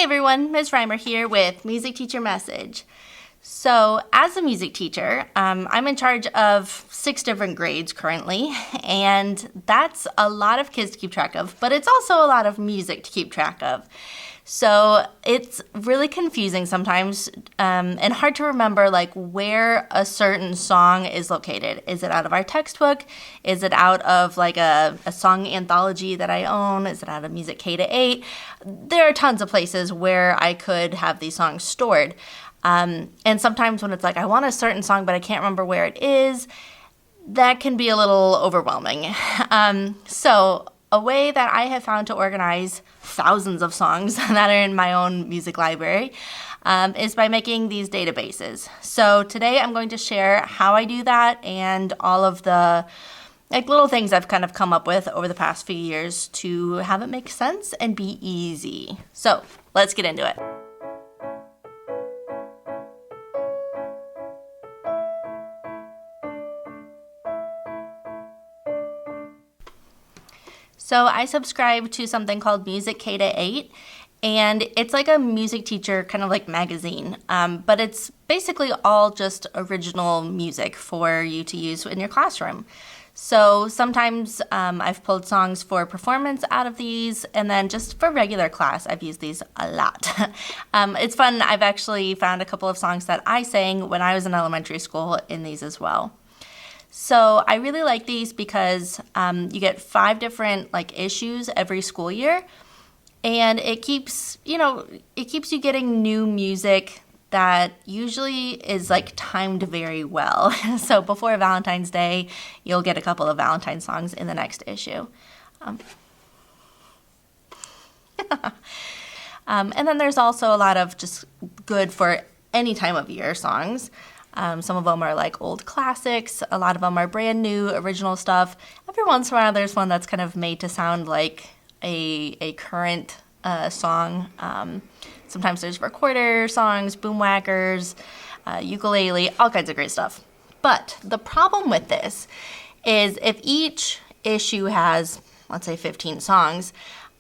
Hey everyone, Ms. Reimer here with Music Teacher Message. So as a music teacher, I'm in charge of 6 different grades currently, and that's a lot of kids to keep track of, but it's also a lot of music to keep track of. So it's really confusing sometimes and hard to remember like where a certain song is located. Is it out of our textbook? Is it out of like a song anthology that I own? Is it out of Music K-8? There are tons of places where I could have these songs stored. And sometimes when it's like I want a certain song but I can't remember where it is, that can be a little overwhelming. So a way that I have found to organize thousands of songs that are in my own music library is by making these databases. So today I'm going to share how I do that and all of the little things I've kind of come up with over the past few years to have it make sense and be easy. So let's get into it. So I subscribe to something called Music K-8, and it's like a music teacher kind of like magazine, but it's basically all just original music for you to use in your classroom. So sometimes I've pulled songs for performance out of these, and then just for regular class, I've used these a lot. It's fun. I've actually found a couple of songs that I sang when I was in elementary school in these as well. So I really like these because you get 5 different issues every school year, and it keeps you getting new music that usually is timed very well. So before Valentine's Day, you'll get a couple of Valentine songs in the next issue. And then there's also a lot of just good for any time of year songs. Some of them are old classics. A lot of them are brand new, original stuff. Every once in a while, there's one that's kind of made to sound like a current song. Sometimes there's recorder songs, boomwhackers, ukulele, all kinds of great stuff. But the problem with this is if each issue has, let's say, 15 songs,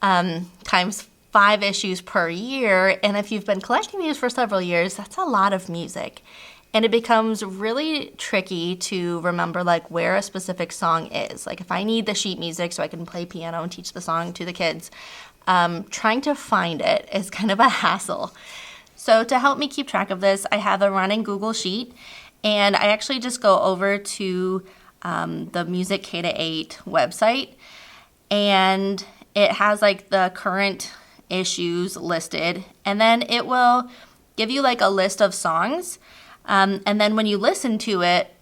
times 5 issues per year, and if you've been collecting these for several years, that's a lot of music. And it becomes really tricky to remember where a specific song is. If I need the sheet music so I can play piano and teach the song to the kids, trying to find it is kind of a hassle. So to help me keep track of this, I have a running Google Sheet, and I actually just go over to the Music K-8 website, and it has the current issues listed, and then it will give you a list of songs. And then when you listen to it,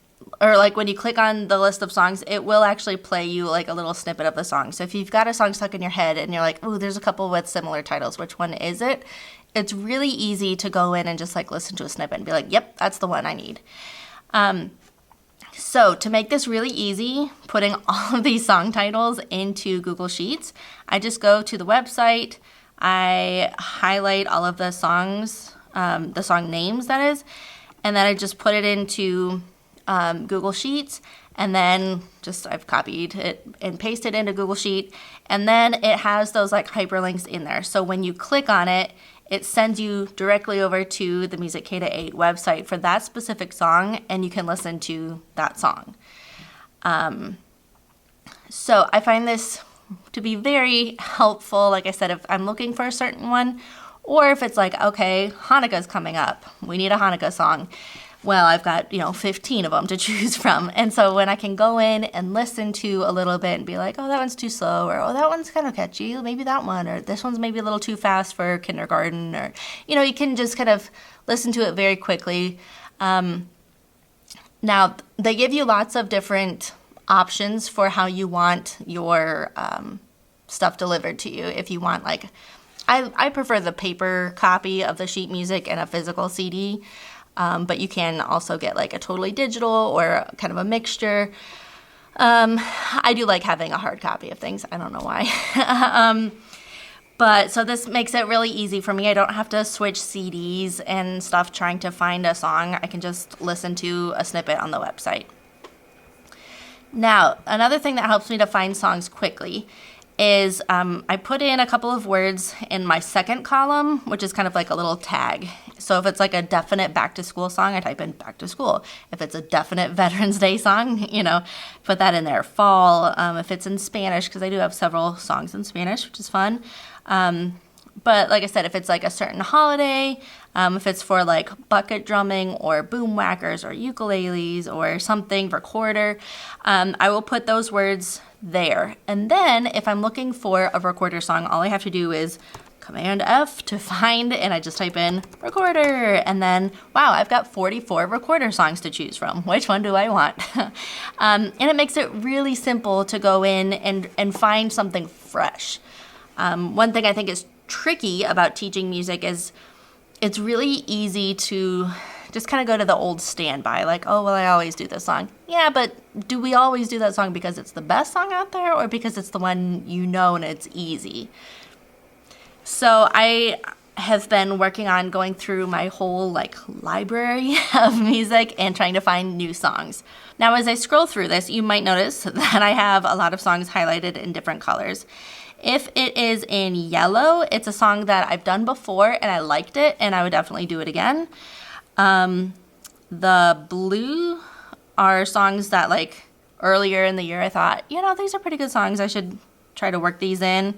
or when you click on the list of songs, it will actually play you a little snippet of the song. So if you've got a song stuck in your head and you're like, ooh, there's a couple with similar titles, which one is it? It's really easy to go in and just listen to a snippet and be like, yep, that's the one I need. So to make this really easy, putting all of these song titles into Google Sheets, I just go to the website, I highlight all of the songs, the song names that is, and then I just put it into Google Sheets, and then I've copied it and pasted into Google Sheet, and then it has those hyperlinks in there. So when you click on it, it sends you directly over to the Music K-8 website for that specific song, and you can listen to that song. So I find this to be very helpful, like I said, if I'm looking for a certain one, or if it's okay, Hanukkah's coming up. We need a Hanukkah song. Well, I've got, 15 of them to choose from. And so when I can go in and listen to a little bit and be like, oh, that one's too slow, or oh, that one's kind of catchy, maybe that one, or this one's maybe a little too fast for kindergarten, or, you can just kind of listen to it very quickly. Now, they give you lots of different options for how you want your stuff delivered to you. If you want, I prefer the paper copy of the sheet music and a physical CD, but you can also get a totally digital or kind of a mixture. I do like having a hard copy of things. I don't know why. But so this makes it really easy for me. I don't have to switch CDs and stuff trying to find a song. I can just listen to a snippet on the website. Now, another thing that helps me to find songs quickly is I put in a couple of words in my second column, which is kind of like a little tag. So if it's like a definite back to school song, I type in back to school. If it's a definite Veterans Day song, put that in there. Fall, if it's in Spanish, because I do have several songs in Spanish, which is fun. But like I said, if it's like a certain holiday, if it's for like bucket drumming or boom whackers or ukuleles or something, recorder, I will put those words there. And then if I'm looking for a recorder song, all I have to do is Command F to find, and I just type in recorder. And then, wow, I've got 44 recorder songs to choose from. Which one do I want? And it makes it really simple to go in and find something fresh. One thing I think is tricky about teaching music is it's really easy to just kind of go to the old standby, like, oh, well, I always do this song. Yeah, but do we always do that song because it's the best song out there or because it's the one you know and it's easy? So I have been working on going through my whole library of music and trying to find new songs. Now, as I scroll through this, you might notice that I have a lot of songs highlighted in different colors. If it is in yellow, it's a song that I've done before and I liked it and I would definitely do it again. The blue are songs that earlier in the year I thought, these are pretty good songs. I should try to work these in,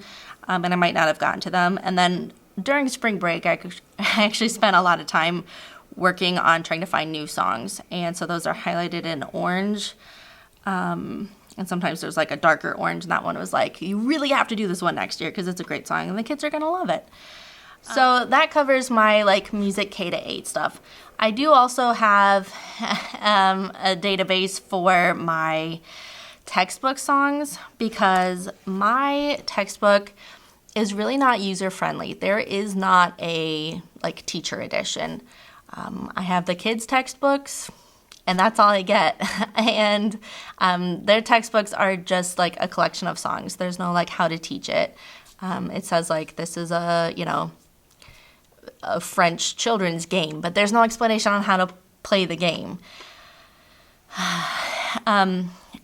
and I might not have gotten to them. And then during spring break, I actually spent a lot of time working on trying to find new songs. And so those are highlighted in orange. And sometimes there's a darker orange, and that one was you really have to do this one next year because it's a great song and the kids are going to love it. So that covers my music K-8 stuff. I do also have a database for my textbook songs because my textbook is really not user-friendly. There is not a teacher edition. I have the kids' textbooks, and that's all I get. And their textbooks are just a collection of songs. There's no how to teach it. It says this is a French children's game, but there's no explanation on how to play the game.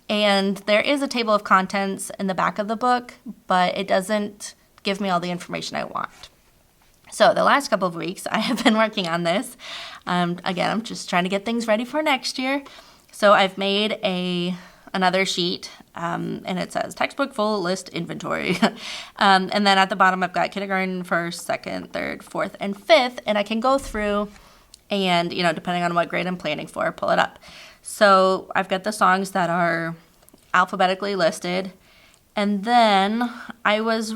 And there is a table of contents in the back of the book, but it doesn't give me all the information I want. So the last couple of weeks, I have been working on this. Again, I'm just trying to get things ready for next year. So I've made another sheet, and it says textbook full list inventory. And then at the bottom, I've got kindergarten, first, second, third, fourth, and fifth. And I can go through and, depending on what grade I'm planning for, pull it up. So I've got the songs that are alphabetically listed. And then I was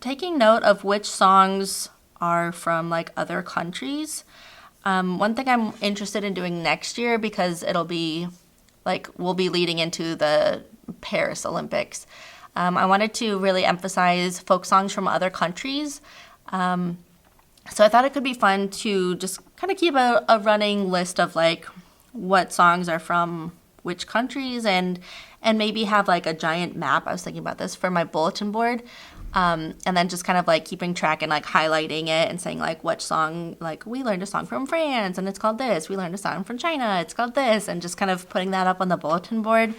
taking note of which songs are from other countries. One thing I'm interested in doing next year, because it'll be we'll be leading into the Paris Olympics. I wanted to really emphasize folk songs from other countries. So I thought it could be fun to just kind of keep a running list of what songs are from which countries and maybe have a giant map. I was thinking about this for my bulletin board. And then just kind of keeping track and highlighting it and saying which song, we learned a song from France and it's called this. We learned a song from China, it's called this, and just kind of putting that up on the bulletin board.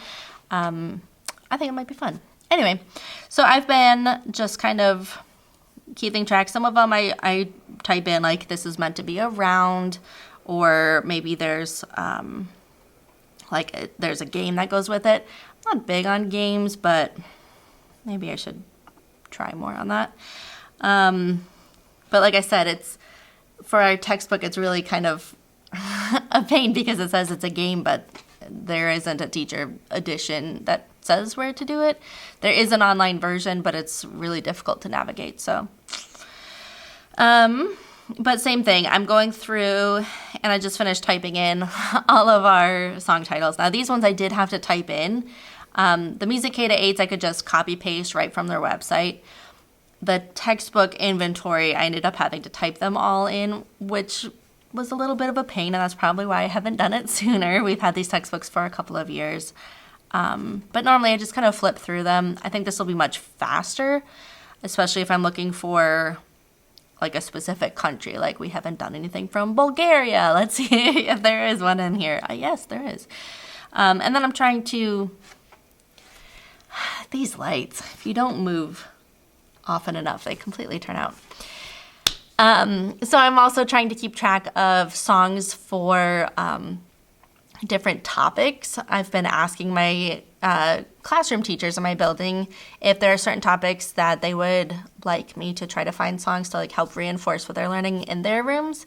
I think it might be fun. Anyway, so I've been just kind of keeping track. Some of them I type in this is meant to be a round, or maybe there's there's a game that goes with it. I'm not big on games, but maybe I should try more on that. But like I said, it's for our textbook, it's really kind of a pain because it says it's a game, but there isn't a teacher edition that says where to do it. There is an online version, but it's really difficult to navigate. So, but same thing. I'm going through and I just finished typing in all of our song titles. Now these ones I did have to type in. The Music K-8s I could just copy paste right from their website. The textbook inventory, I ended up having to type them all in, which was a little bit of a pain, and that's probably why I haven't done it sooner. We've had these textbooks for a couple of years. But normally I just kind of flip through them. I think this will be much faster, especially if I'm looking for a specific country. We haven't done anything from Bulgaria. Let's see if there is one in here. Yes, there is. And then I'm trying to These lights, if you don't move often enough, they completely turn out. So I'm also trying to keep track of songs for different topics. I've been asking my classroom teachers in my building if there are certain topics that they would like me to try to find songs to like help reinforce what they're learning in their rooms.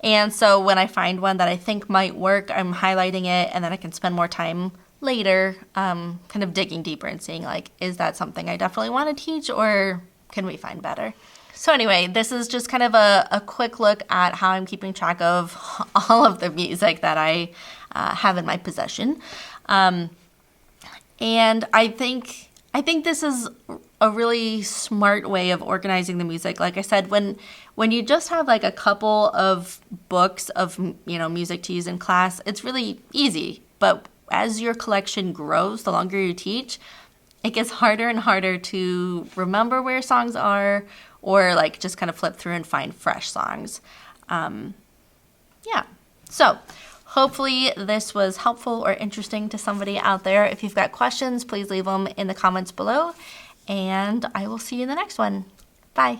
And so when I find one that I think might work, I'm highlighting it, and then I can spend more time later kind of digging deeper and seeing like, is that something I definitely want to teach, or can we find better? So anyway, this is just kind of a quick look at how I'm keeping track of all of the music that I have in my possession. And I think this is a really smart way of organizing the music. Like I said, when you just have like a couple of books of, music to use in class, it's really easy. But as your collection grows, the longer you teach, it gets harder and harder to remember where songs are, or like just kind of flip through and find fresh songs. So hopefully this was helpful or interesting to somebody out there. If you've got questions, please leave them in the comments below, and I will see you in the next one. Bye.